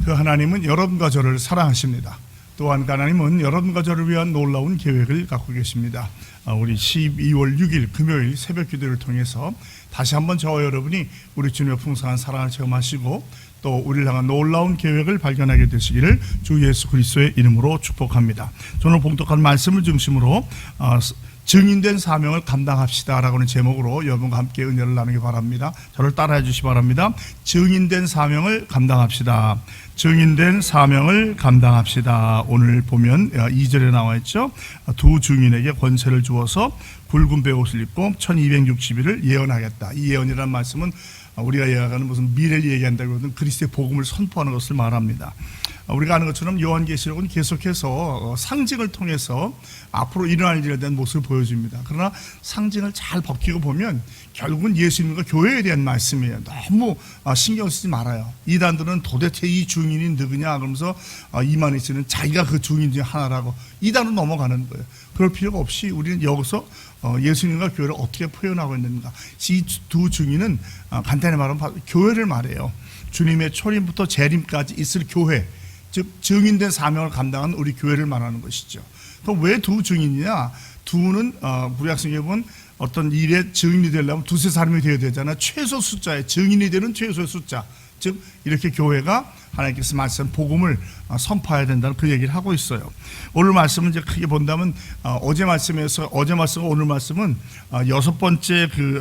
그 하나님은 여러분과 저를 사랑하십니다. 또한 하나님은 여러분과 저를 위한 놀라운 계획을 갖고 계십니다. 우리 12월 6일 금요일 새벽 기도를 통해서 다시 한번 저와 여러분이 우리 주님의 풍성한 사랑을 체험하시고 또 우리를 향한 놀라운 계획을 발견하게 되시기를 주 예수 그리스도의 이름으로 축복합니다. 오늘 봉독한 말씀을 중심으로 증인된 사명을 감당합시다 라고는 제목으로 여러분과 함께 은혜를 나누기 바랍니다. 저를 따라해 주시기 바랍니다. 증인된 사명을 감당합시다. 증인된 사명을 감당합시다. 오늘 보면 2절에 나와 있죠. 두 증인에게 권세를 주어서 굵은 베옷을 입고 1260일을 예언하겠다. 이 예언이라는 말씀은 우리가 예언하는 무슨 미래를 얘기한다기보다는 그리스도의 복음을 선포하는 것을 말합니다. 우리가 아는 것처럼 요한계시록은 계속해서 상징을 통해서 앞으로 일어날 일에 대한 모습을 보여줍니다. 그러나 상징을 잘 벗기고 보면 결국은 예수님과 교회에 대한 말씀이에요. 너무 신경 쓰지 말아요. 이단들은 도대체 이 증인이 누구냐 그러면서 이만희 씨는 자기가 그 증인 중에 하나라고 이단으로 넘어가는 거예요. 그럴 필요가 없이 우리는 여기서 예수님과 교회를 어떻게 표현하고 있는가. 이 두 증인은 간단히 말하면 교회를 말해요. 주님의 초림부터 재림까지 있을 교회, 즉 증인된 사명을 감당한 우리 교회를 말하는 것이죠. 그럼 왜 두 증인이냐? 두는 구약성경에 보면 어떤 일에 증인이 되려면 두세 사람이 되어야 되잖아요. 최소 숫자에 증인이 되는 최소의 숫자. 즉 이렇게 교회가 하나님께서 말씀한 복음을 선포해야 된다는 그 얘기를 하고 있어요. 오늘 말씀은 이제 크게 본다면 어제 말씀과 오늘 말씀은 여섯 번째 그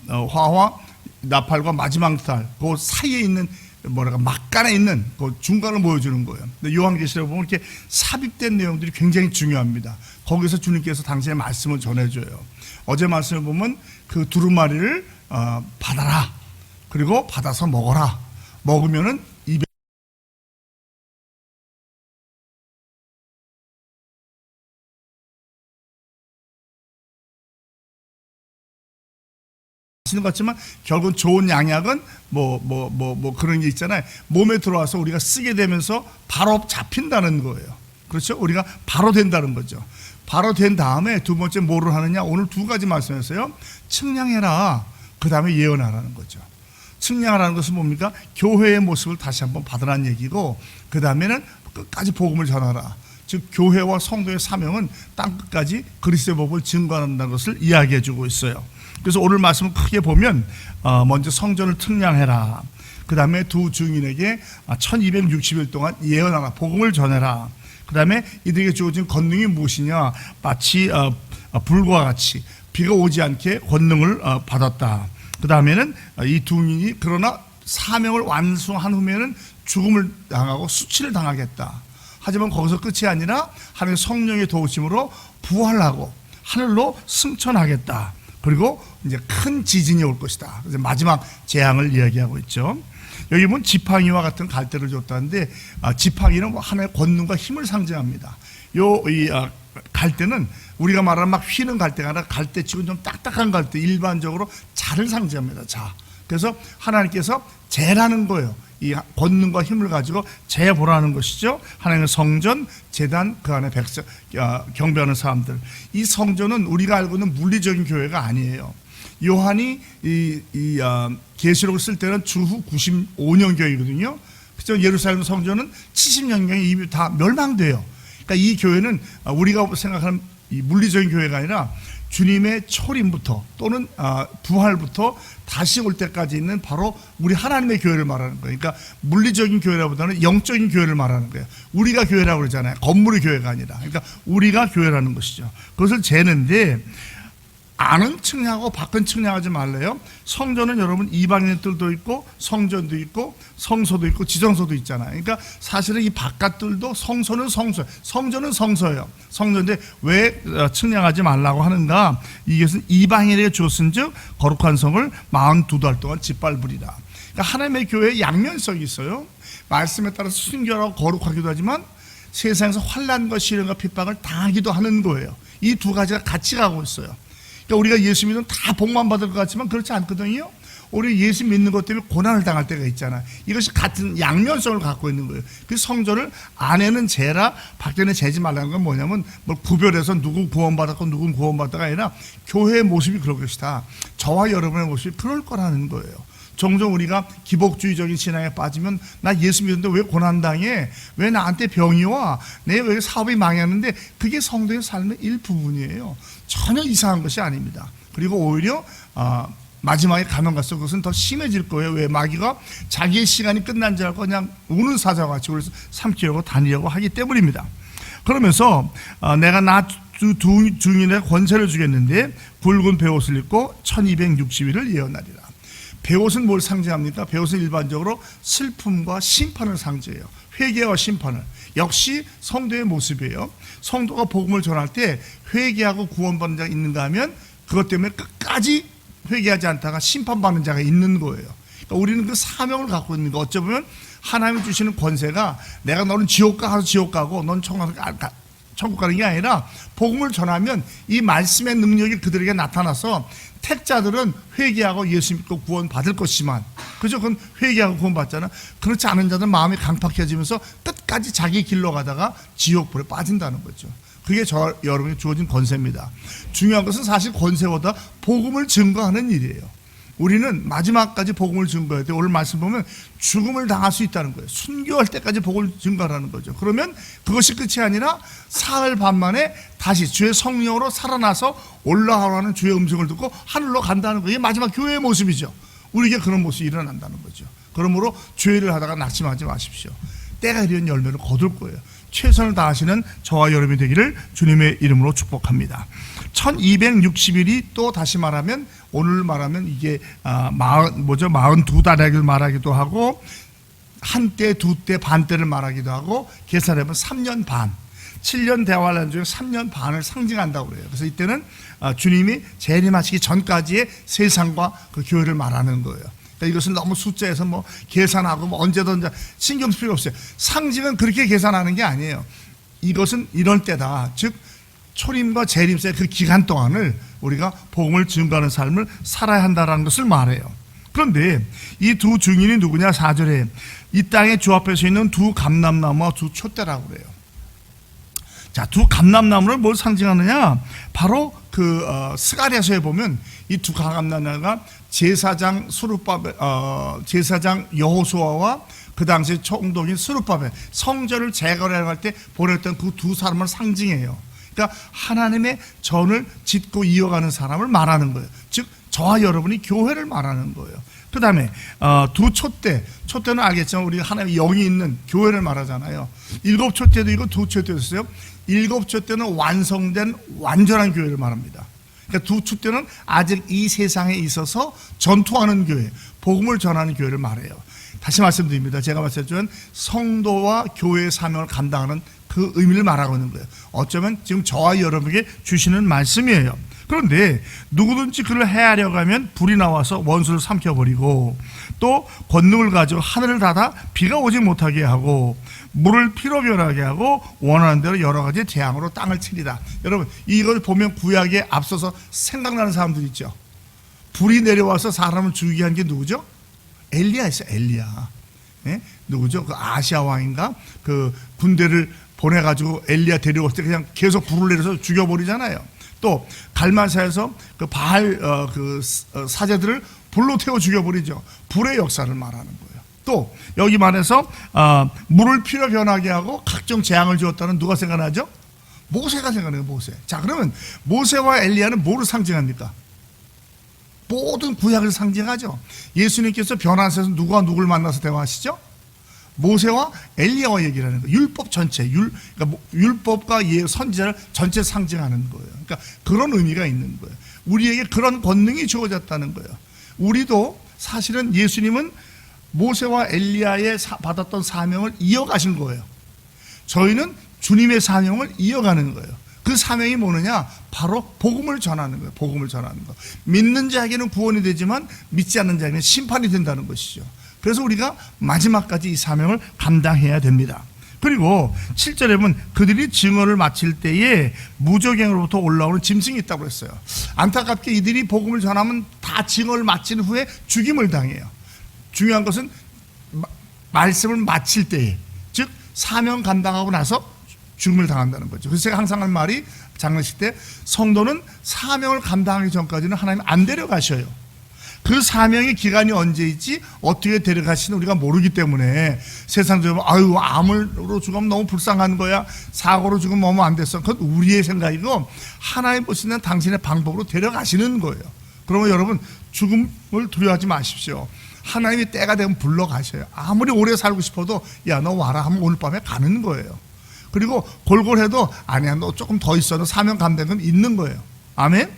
화와 나팔과 마지막 달 그 사이에 있는 막간에 있는 그 중간을 보여주는 거예요. 근데 요한계시록 보면 이렇게 삽입된 내용들이 굉장히 중요합니다. 거기서 주님께서 당신의 말씀을 전해줘요. 어제 말씀을 보면 그 두루마리를 받아라. 그리고 받아서 먹어라. 먹으면은 입에 것 같지만 결국은 좋은 양약은 그런 게 있잖아요. 몸에 들어와서 우리가 쓰게 되면서 바로 잡힌다는 거예요. 그렇죠? 우리가 바로 된다는 거죠. 바로 된 다음에 두 번째 뭐를 하느냐? 오늘 두 가지 말씀했어요. 측량해라. 그 다음에 예언하라는 거죠. 측량하라는 것은 뭡니까? 교회의 모습을 다시 한번 받으라는 얘기고 그 다음에는 끝까지 복음을 전하라. 즉 교회와 성도의 사명은 땅끝까지 그리스도의 복음을 증거한다는 것을 이야기해 주고 있어요. 그래서 오늘 말씀을 크게 보면 먼저 성전을 측량해라. 그 다음에 두 증인에게 1260일 동안 예언하라. 복음을 전해라. 그 다음에 이들에게 주어진 권능이 무엇이냐. 마치 불과 같이 비가 오지 않게 권능을 받았다. 그 다음에는 이 두 증인이 그러나 사명을 완수한 후에는 죽음을 당하고 수치를 당하겠다. 하지만 거기서 끝이 아니라 하나님의 성령의 도우심으로 부활하고 하늘로 승천하겠다. 그리고 이제 큰 지진이 올 것이다. 그래서 마지막 재앙을 이야기하고 있죠. 여기 보면 지팡이와 같은 갈대를 줬다는데 지팡이는 하나의 권능과 힘을 상징합니다. 이 갈대는 우리가 말하는 막 휘는 갈대가 아니라 갈대치고 좀 딱딱한 갈대, 일반적으로 자를 상징합니다. 자, 그래서 하나님께서 재라는 거예요. 이 권능과 힘을 가지고 재보라는 것이죠. 하나님의 성전, 제단, 그 안에 백성, 경배하는 사람들. 이 성전은 우리가 알고 있는 물리적인 교회가 아니에요. 요한이 계시록을 쓸 때는 주후 95년 교회거든요. 그죠? 예루살렘 성전은 70년경에 이미 다 멸망돼요. 그러니까 이 교회는 우리가 생각하는 이 물리적인 교회가 아니라 주님의 초림부터 또는 부활부터 다시 올 때까지 있는 바로 우리 하나님의 교회를 말하는 거예요. 그러니까 물리적인 교회라보다는 영적인 교회를 말하는 거예요. 우리가 교회라고 그러잖아요. 건물의 교회가 아니라. 그러니까 우리가 교회라는 것이죠. 그것을 재는데 안은 측량하고 밖은 측량하지 말래요. 성전은 여러분 이방인들도 있고 성전도 있고 성소도 있고 지성소도 있잖아요. 그러니까 사실은 이 바깥들도 성소는 성소, 성전은 성소예요. 성전인데 왜 측량하지 말라고 하는가? 이것은 이방인에게 주었은즉 거룩한 성을 42달 동안 짓밟으리라. 그러니까 하나님의 교회에 양면성이 있어요. 말씀에 따라서 순결하고 거룩하기도 하지만 세상에서 환난과 시련과 핍박을 당하기도 하는 거예요. 이 두 가지가 같이 가고 있어요. 그러니까 우리가 예수 믿으면 다 복만 받을 것 같지만 그렇지 않거든요. 우리 예수 믿는 것 때문에 고난을 당할 때가 있잖아요. 이것이 같은 양면성을 갖고 있는 거예요. 그 성전을 안에는 재라 밖에는 재지 말라는 건 뭐냐면 구별해서 누군 구원받았고 누군 구원받다가 아니라 교회의 모습이 그럴 것이다. 저와 여러분의 모습이 그럴 거라는 거예요. 종종 우리가 기복주의적인 신앙에 빠지면 나 예수 믿는데 왜 고난당해? 왜 나한테 병이 와? 내 왜 사업이 망했는데 그게 성도의 삶의 일부분이에요. 전혀 이상한 것이 아닙니다. 그리고 오히려 마지막에 가면 갈수록 그것은 더 심해질 거예요. 왜? 마귀가 자기의 시간이 끝난 줄 알고 그냥 우는 사자와 같이 그래서 삼키려고 다니려고 하기 때문입니다. 그러면서 내가 나 두 증인의 권세를 주겠는데 굵은 베옷을 입고 1260일을 예언하리라. 베옷은 뭘 상징합니까? 베옷은 일반적으로 슬픔과 심판을 상징해요. 회개와 심판을. 역시 성도의 모습이에요. 성도가 복음을 전할 때 회개하고 구원받는 자가 있는가 하면 그것 때문에 끝까지 회개하지 않다가 심판받는 자가 있는 거예요. 그러니까 우리는 그 사명을 갖고 있는 거. 어쩌면 하나님이 주시는 권세가 내가 너는 지옥 가서 지옥 가고 넌 천국 가는 게 아니라 복음을 전하면 이 말씀의 능력이 그들에게 나타나서 택자들은 회개하고 예수 믿고 구원 받을 것이지만, 그죠? 그건 회개하고 구원 받잖아. 그렇지 않은 자들은 마음이 강팍해지면서 끝까지 자기 길로 가다가 지옥불에 빠진다는 거죠. 그게 여러분이 주어진 권세입니다. 중요한 것은 사실 권세보다 복음을 증거하는 일이에요. 우리는 마지막까지 복음을 증거해야 돼요. 오늘 말씀 보면 죽음을 당할 수 있다는 거예요. 순교할 때까지 복음을 증거하라는 거죠. 그러면 그것이 끝이 아니라 사흘 반 만에 다시 주의 성령으로 살아나서 올라가라는 주의 음성을 듣고 하늘로 간다는 거예요. 이게 마지막 교회의 모습이죠. 우리에게 그런 모습이 일어난다는 거죠. 그러므로 죄를 하다가 낙심하지 마십시오. 때가 이른 열매를 거둘 거예요. 최선을 다하시는 저와 여러분이 되기를 주님의 이름으로 축복합니다. 1260일이 또 다시 말하면 오늘 말하면 이게 42달액을 말하기도 하고 한때, 두때, 반때를 말하기도 하고 계산해보면 3년 반, 7년 대환란 중에 3년 반을 상징한다고 그래요. 그래서 이때는 주님이 재림하시기 전까지의 세상과 그 교회를 말하는 거예요. 그러니까 이것은 너무 숫자에서 뭐 계산하고 뭐 언제든지 신경 쓸 필요 없어요. 상징은 그렇게 계산하는 게 아니에요. 이것은 이런 때다. 즉 초림과 재림사의 그 기간 동안을 우리가 복음을 증거하는 삶을 살아야 한다는 것을 말해요. 그런데 이 두 증인이 누구냐? 4절에 이 땅에 주 앞에 서 있는 두 감람나무와 두 촛대라고 그래요. 자, 두 감람나무를 뭘 상징하느냐? 바로 스가랴서에 보면 이 두 감람나무가 제사장 여호수아와 그 당시 총독인 스룹바벨 성전을 재건할 때 보냈던 그 두 사람을 상징해요. 그러니까 하나님의 전을 짓고 이어가는 사람을 말하는 거예요. 즉 저와 여러분이 교회를 말하는 거예요. 그 다음에 두 촛대는 알겠지만 우리가 하나님의 영이 있는 교회를 말하잖아요. 7 촛대도 있고 2 촛대도 있어요. 7 촛대는 완성된 완전한 교회를 말합니다. 그러니까 2 촛대는 아직 이 세상에 있어서 전투하는 교회, 복음을 전하는 교회를 말해요. 다시 말씀드립니다. 제가 말씀드린 성도와 교회의 사명을 감당하는 그 의미를 말하고 있는 거예요. 어쩌면 지금 저와 여러분에게 주시는 말씀이에요. 그런데 누구든지 그를 해하려고 하면 불이 나와서 원수를 삼켜버리고 또 권능을 가지고 하늘을 닫아 비가 오지 못하게 하고 물을 피로 변하게 하고 원하는 대로 여러 가지 재앙으로 땅을 치리다. 여러분 이걸 보면 구약에 앞서서 생각나는 사람들 있죠. 불이 내려와서 사람을 죽이게 한 게 누구죠? 엘리야였어요. 엘리야. 예? 누구죠? 그 아시아 왕인가? 그 군대를 보내가지고 엘리야 데려올 때 그냥 계속 불을 내려서 죽여버리잖아요. 또 갈만사에서 그 바알 사제들을 불로 태워 죽여버리죠. 불의 역사를 말하는 거예요. 또 여기 말해서 물을 피로 변하게 하고 각종 재앙을 주었다는 누가 생각나죠? 모세가 생각나요. 모세. 자, 그러면 모세와 엘리야는 뭐를 상징합니까? 모든 구약을 상징하죠. 예수님께서 변화하셔서 누가 누굴 만나서 대화하시죠? 모세와 엘리야와 얘기를 하는 거예요. 율법 전체, 그러니까 율법과 선지자를 전체 상징하는 거예요. 그러니까 그런 의미가 있는 거예요. 우리에게 그런 권능이 주어졌다는 거예요. 우리도 사실은 예수님은 모세와 엘리야의 받았던 사명을 이어가신 거예요. 저희는 주님의 사명을 이어가는 거예요. 그 사명이 뭐느냐? 바로 복음을 전하는 거예요. 복음을 전하는 거. 믿는 자에게는 구원이 되지만 믿지 않는 자에게는 심판이 된다는 것이죠. 그래서 우리가 마지막까지 이 사명을 감당해야 됩니다. 그리고 7절에 보면 그들이 증언을 마칠 때에 무저갱으로부터 올라오는 짐승이 있다고 했어요. 안타깝게 이들이 복음을 전하면 다 증언을 마친 후에 죽임을 당해요. 중요한 것은 말씀을 마칠 때에, 즉 사명 감당하고 나서 죽음을 당한다는 거죠. 그래서 제가 항상 하는 말이 장례식 때 성도는 사명을 감당하기 전까지는 하나님 안 데려가셔요. 그 사명의 기간이 언제일지 어떻게 데려가시는 우리가 모르기 때문에 세상적으로 아유 암으로 죽으면 너무 불쌍한 거야, 사고로 죽으면 너무 안 됐어, 그건 우리의 생각이고 하나님 보시는 당신의 방법으로 데려가시는 거예요. 그러면 여러분 죽음을 두려워하지 마십시오. 하나님이 때가 되면 불러가셔요. 아무리 오래 살고 싶어도 야 너 와라 하면 오늘 밤에 가는 거예요. 그리고 골골해도 아니야 너 조금 더 있어, 너 사명 감당은 있는 거예요. 아멘.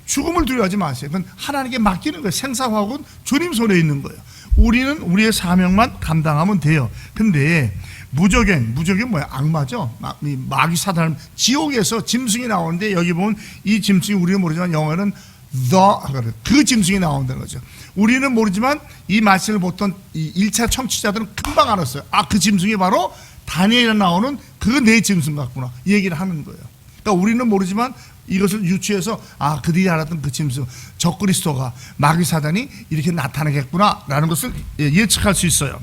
죽음을 두려워하지 마세요. 그건 하나님께 맡기는 거예요. 생사화학은 주님 손에 있는 거예요. 우리는 우리의 사명만 감당하면 돼요. 근데 무적행 뭐야? 악마죠. 마귀 사단, 지옥에서 짐승이 나오는데 여기 보면 이 짐승이 우리는 모르지만 영어는 그 짐승이 나온다는 거죠. 우리는 모르지만 이 말씀을 보던 이 1차 청취자들은 금방 알았어요. 아, 그 짐승이 바로 다니엘에 나오는 그 네 짐승 같구나, 이 얘기를 하는 거예요. 그러니까 우리는 모르지만 이것을 유추해서 아, 그들이 알았던 그 짐승 적그리스도가, 마귀 사단이 이렇게 나타나겠구나 라는 것을 예측할 수 있어요.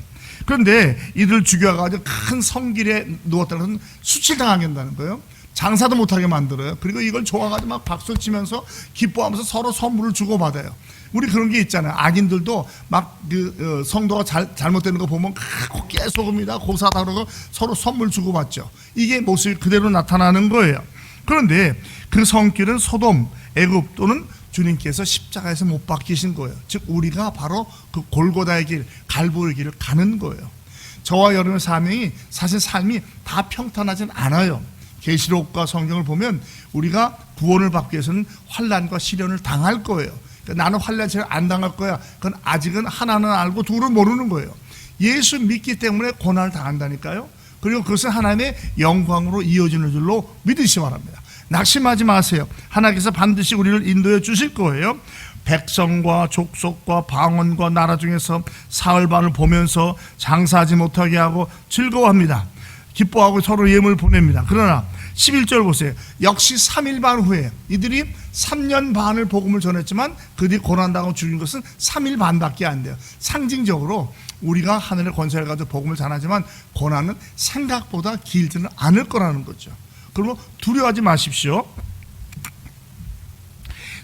그런데 이들을 죽여가지고 큰 성길에 누웠다는 것은 수치당하겠다는 거예요. 장사도 못하게 만들어요. 그리고 이걸 좋아가지고 막 박수 치면서 기뻐하면서 서로 선물을 주고받아요. 우리 그런 게 있잖아요. 악인들도 막 그 성도가 잘못되는 거 보면 깨소금이다 고사다 그러고 서로 선물 주고받죠. 이게 모습이 그대로 나타나는 거예요. 그런데 그 성길은 소돔, 애굽 또는 주님께서 십자가에서 못 박히신 거예요. 즉 우리가 바로 그 골고다의 길, 갈보의 길을 가는 거예요. 저와 여러분의 사명이 사실 삶이 다 평탄하진 않아요. 계시록과 성경을 보면 우리가 구원을 받기 위해서는 환난과 시련을 당할 거예요. 그러니까 나는 환난 시련 안 당할 거야. 그건 아직은 하나는 알고 둘은 모르는 거예요. 예수 믿기 때문에 고난을 당한다니까요. 그리고 그것은 하나님의 영광으로 이어지는 줄로 믿으시기 바랍니다. 낙심하지 마세요. 하나님께서 반드시 우리를 인도해 주실 거예요. 백성과 족속과 방언과 나라 중에서 사흘반을 보면서 장사하지 못하게 하고 즐거워합니다. 기뻐하고 서로 예물 보냅니다. 그러나 11절 보세요. 역시 3일 반 후에 이들이 3년 반을 복음을 전했지만 그들이 고난당하고 죽인 것은 3일 반밖에 안 돼요. 상징적으로 우리가 하늘의 권세를 가지고 복음을 전하지만 고난은 생각보다 길지는 않을 거라는 거죠. 그러면 두려워하지 마십시오.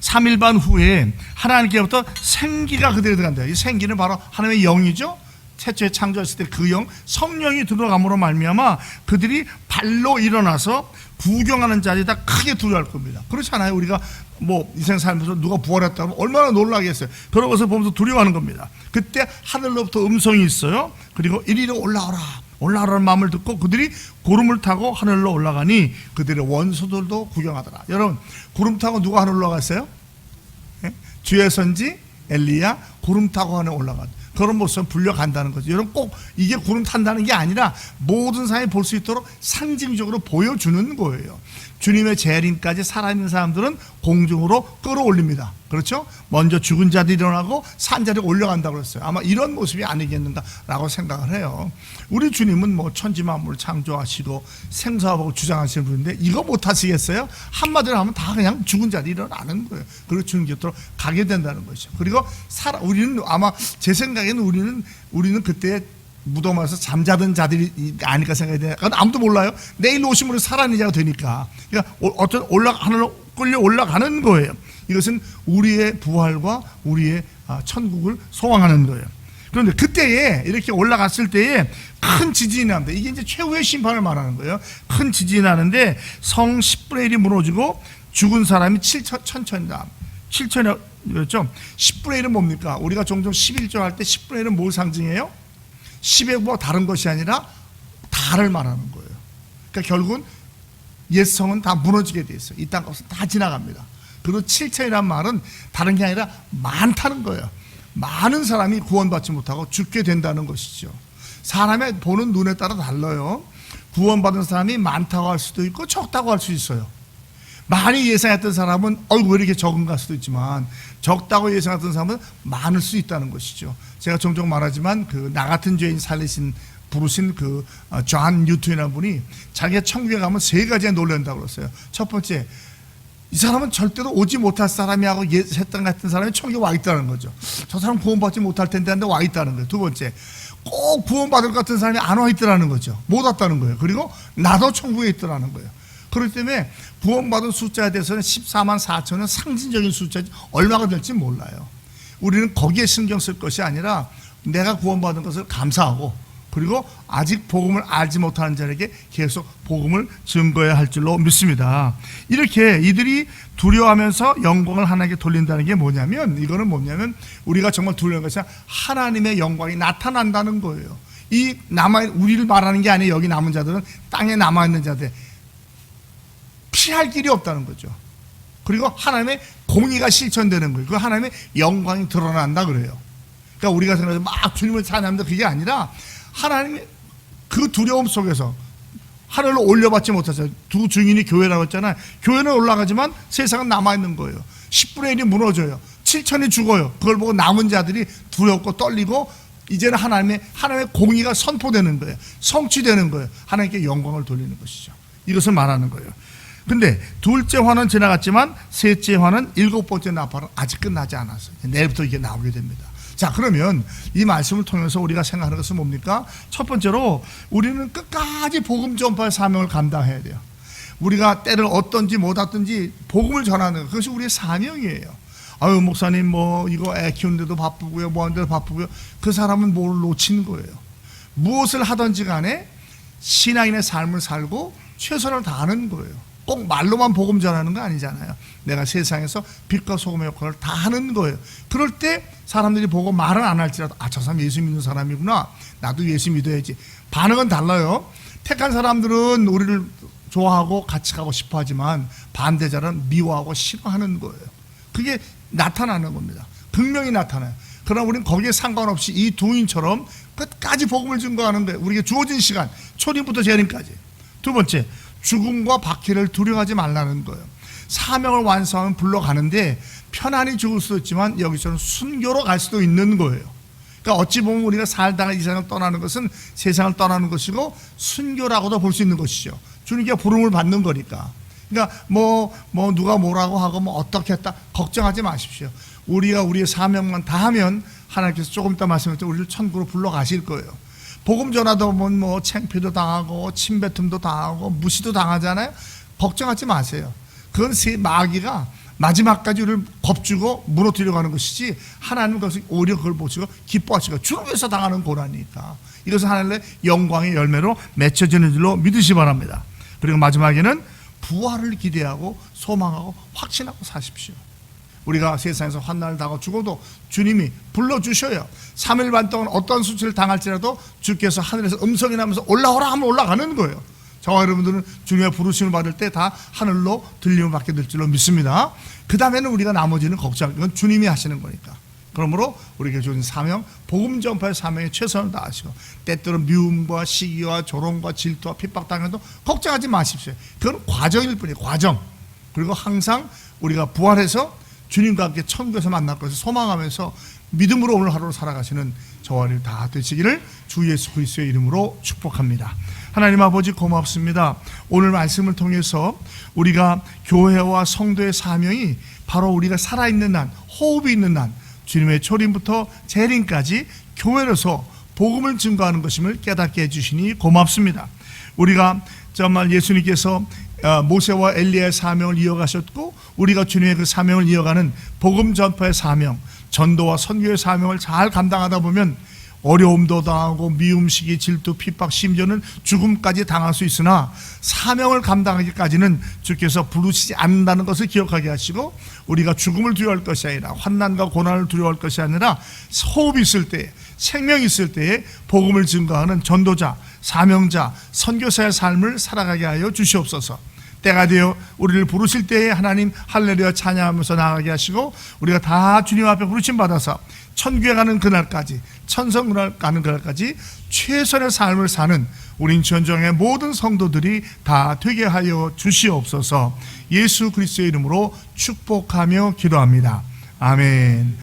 3일 반 후에 하나님께로부터 생기가 그들에게 들어간다. 이 생기는 바로 하나님의 영이죠. 최초에 창조했을 때 그 영, 성령이 들어감으로 말미암아 그들이 발로 일어나서 구경하는 자리에다 크게 두려워할 겁니다. 그렇지 않아요? 우리가 뭐 인생 살면서 누가 부활했다 하면 얼마나 놀라겠어요. 그런 것을 보면서 두려워하는 겁니다. 그때 하늘로부터 음성이 있어요. 그리고 이리로 올라오라는 마음을 듣고 그들이 구름을 타고 하늘로 올라가니 그들의 원수들도 구경하더라. 여러분, 구름 타고 누가 하늘로 올라갔어요? 예? 주의 선지 엘리야 구름 타고 하늘 올라갔어요. 그런 모습은 불려간다는 거죠. 여러분, 꼭 이게 구름 탄다는 게 아니라 모든 사람이 볼 수 있도록 상징적으로 보여주는 거예요. 주님의 재림까지 살아있는 사람들은 공중으로 끌어올립니다. 그렇죠? 먼저 죽은 자들이 일어나고 산 자리에 올라간다고 그랬어요. 아마 이런 모습이 아니겠는가라고 생각을 해요. 우리 주님은 뭐 천지만물을 창조하시고 생사하고 주장하시는 분인데 이거 못하시겠어요? 한마디로 하면 다 그냥 죽은 자들이 일어나는 거예요. 그리고 주님 곁으로 가게 된다는 것이죠. 그리고 우리는 아마 제 생각에는 우리는 그때 무덤 와서 잠자던 자들이 아닐까 생각이 돼요. 아무도 몰라요. 내일 오시면 우리 살아있는 자가 되니까. 그러니까 어떤 하늘로 끌려 올라가는 거예요. 이것은 우리의 부활과 우리의 천국을 소망하는 거예요. 그런데 그때에 이렇게 올라갔을 때에 큰 지진이 납니다. 이게 이제 최후의 심판을 말하는 거예요. 큰 지진이 나는데 성 10분의 1이 무너지고 죽은 사람이 7천이다. 7천이 그렇죠? 10분의 1은 뭡니까? 우리가 종종 11조 할 때 10분의 1은 뭘 상징해요? 10의 뭐 다른 것이 아니라 다를 말하는 거예요. 그러니까 결국은 옛성은 다 무너지게 돼 있어요. 이 땅 값은 다 지나갑니다. 그리고 7천이라는 말은 다른 게 아니라 많다는 거예요. 많은 사람이 구원받지 못하고 죽게 된다는 것이죠. 사람의 보는 눈에 따라 달라요. 구원받은 사람이 많다고 할 수도 있고 적다고 할 수 있어요. 많이 예상했던 사람은 왜 이렇게 적은가 할 수도 있지만 적다고 예상했던 사람은 많을 수 있다는 것이죠. 제가 종종 말하지만 나 같은 죄인 부르신 존 뉴턴이라는 분이 자기가 천국에 가면 세 가지에 놀란다고 그랬어요. 첫 번째, 이 사람은 절대로 오지 못할 사람이하고 했던 같은 사람이 천국에 와 있다는 거죠. 저 사람 구원받지 못할 텐데 하는데 와 있다는 거예요. 두 번째, 꼭 구원받을 것 같은 사람이 안 와 있더라는 거죠. 못 왔다는 거예요. 그리고 나도 천국에 있더라는 거예요. 그렇기 때문에 구원받은 숫자에 대해서는 14만 4천은 상징적인 숫자지 얼마가 될지 몰라요. 우리는 거기에 신경 쓸 것이 아니라 내가 구원받은 것을 감사하고, 그리고 아직 복음을 알지 못하는 자에게 계속 복음을 증거해야 할 줄로 믿습니다. 이렇게 이들이 두려워하면서 영광을 하나님께 돌린다는 게 뭐냐면, 이거는 뭐냐면 우리가 정말 두려운 것이 아니라 하나님의 영광이 나타난다는 거예요. 우리를 말하는 게 아니에요. 여기 남은 자들은, 땅에 남아있는 자들, 피할 길이 없다는 거죠. 그리고 하나님의 공의가 실천되는 거예요. 그 하나님의 영광이 드러난다 그래요. 그러니까 우리가 생각해서 막 주님을 찬양한다, 그게 아니라 하나님의 그 두려움 속에서 하늘로 올려받지 못하죠. 두 증인이 교회라고 했잖아요. 교회는 올라가지만 세상은 남아있는 거예요. 10분의 1이 무너져요. 7천이 죽어요. 그걸 보고 남은 자들이 두렵고 떨리고, 이제는 하나님의 공의가 선포되는 거예요. 성취되는 거예요. 하나님께 영광을 돌리는 것이죠. 이것을 말하는 거예요. 근데 둘째 화는 지나갔지만 셋째 화는 7번째 나팔은 아직 끝나지 않았어요. 내일부터 이게 나오게 됩니다. 자, 그러면 이 말씀을 통해서 우리가 생각하는 것은 뭡니까? 첫 번째로 우리는 끝까지 복음 전파의 사명을 감당해야 돼요. 우리가 때를 얻든지 못 얻든지 복음을 전하는 것, 그것이 우리의 사명이에요. 아유, 목사님 이거 애 키우는데도 바쁘고요, 뭐 하는데도 바쁘고요. 그 사람은 뭘 놓친 거예요. 무엇을 하든지 간에 신앙인의 삶을 살고 최선을 다하는 거예요. 꼭 말로만 복음 전하는 거 아니잖아요. 내가 세상에서 빛과 소금의 역할을 다 하는 거예요. 그럴 때 사람들이 보고 말은 안 할지라도, 저 사람 예수 믿는 사람이구나, 나도 예수 믿어야지, 반응은 달라요. 택한 사람들은 우리를 좋아하고 같이 가고 싶어 하지만 반대자는 미워하고 싫어하는 거예요. 그게 나타나는 겁니다. 분명히 나타나요. 그러나 우리는 거기에 상관없이 이 두인처럼 끝까지 복음을 증거하는 거예요. 우리에게 주어진 시간, 초림부터 재림까지. 두 번째, 죽음과 박해를 두려워하지 말라는 거예요. 사명을 완수하면 불러가는데 편안히 죽을 수도 있지만 여기서는 순교로 갈 수도 있는 거예요. 그러니까 어찌 보면 우리가 살다가 이 세상을 떠나는 것은 세상을 떠나는 것이고 순교라고도 볼 수 있는 것이죠. 주님께 부름을 받는 거니까. 그러니까 누가 뭐라고 하고 어떻게 했다 걱정하지 마십시오. 우리가 우리의 사명만 다 하면 하나님께서 조금 이따 말씀하셨죠. 우리를 천국으로 불러가실 거예요. 복음 전하다 보면 창피도 당하고 침뱉음도 당하고 무시도 당하잖아요. 걱정하지 마세요. 그건 마귀가 마지막까지 우리를 겁주고 무너뜨리려고 하는 것이지, 하나님은 그것을 오히려 그걸 보시고 기뻐하시고, 주를 위해서 당하는 고난이니까 이것은 하나님의 영광의 열매로 맺혀지는 줄로 믿으시 바랍니다. 그리고 마지막에는 부활을 기대하고 소망하고 확신하고 사십시오. 우리가 세상에서 환난을 당하고 죽어도 주님이 불러주셔요. 3일 반 동안 어떤 수치를 당할지라도 주께서 하늘에서 음성이 나면서 올라오라 하면 올라가는 거예요. 저와 여러분들은 주님의 부르심을 받을 때 다 하늘로 들림을 받게 될 줄로 믿습니다. 그 다음에는 우리가 나머지는 걱정할 건 주님이 하시는 거니까. 그러므로 우리에게 주신 사명, 복음 전파의 사명에 최선을 다하시고, 때때로 미움과 시기와 조롱과 질투와 핍박당해도 걱정하지 마십시오. 그건 과정일 뿐이에요. 과정. 그리고 항상 우리가 부활해서 주님과 함께 천국에서 만날 것을 소망하면서 믿음으로 오늘 하루를 살아가시는 저와 를 다 되시기를 주 예수 그리스도의 이름으로 축복합니다. 하나님 아버지 고맙습니다. 오늘 말씀을 통해서 우리가 교회와 성도의 사명이 바로 우리가 살아있는 난, 호흡이 있는 난, 주님의 초림부터 재림까지 교회로서 복음을 증거하는 것임을 깨닫게 해주시니 고맙습니다. 우리가 정말 예수님께서 모세와 엘리야의 사명을 이어가셨고, 우리가 주님의 그 사명을 이어가는 복음 전파의 사명, 전도와 선교의 사명을 잘 감당하다 보면 어려움도 당하고 미움, 시기, 질투, 핍박, 심지어는 죽음까지 당할 수 있으나 사명을 감당하기까지는 주께서 부르시지 않는다는 것을 기억하게 하시고, 우리가 죽음을 두려워할 것이 아니라 환난과 고난을 두려워할 것이 아니라 호흡이 있을 때, 생명이 있을 때에 복음을 증거하는 전도자, 사명자, 선교사의 삶을 살아가게 하여 주시옵소서. 때가 되어 우리를 부르실 때에 하나님 할렐루야 찬양하면서 나아가게 하시고, 우리가 다 주님 앞에 부르심 받아서 천국에 가는 그날까지, 천성 가는 그날까지 최선의 삶을 사는 우리 인천정의 모든 성도들이 다 되게 하여 주시옵소서. 예수 그리스도의 이름으로 축복하며 기도합니다. 아멘.